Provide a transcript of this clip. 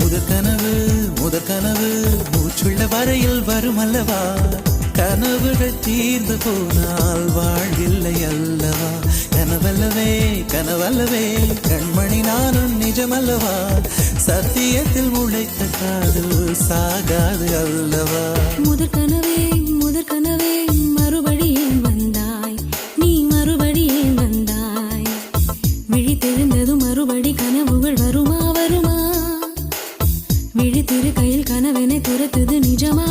முதற்கனவு மூச்சுள்ள வரையில் வரும் அல்லவா, கனவுகள் தீர்ந்து போனால் வாழ்வில்லை அல்லவா. கனவல்லவே கண்மணி நானும் நிஜமல்லவா, சத்தியத்தில் உழைத்த காதல் சாகாது அல்லவா. முதற்கனவே மறுபடியும் வந்தாய், நீ மறுபடியும் வந்தாய். விழி தெரிந்ததும் மறுபடி கனவுகள் வருமா, விழி திரு கையில் கனவெனை துரத்துது நிஜமா.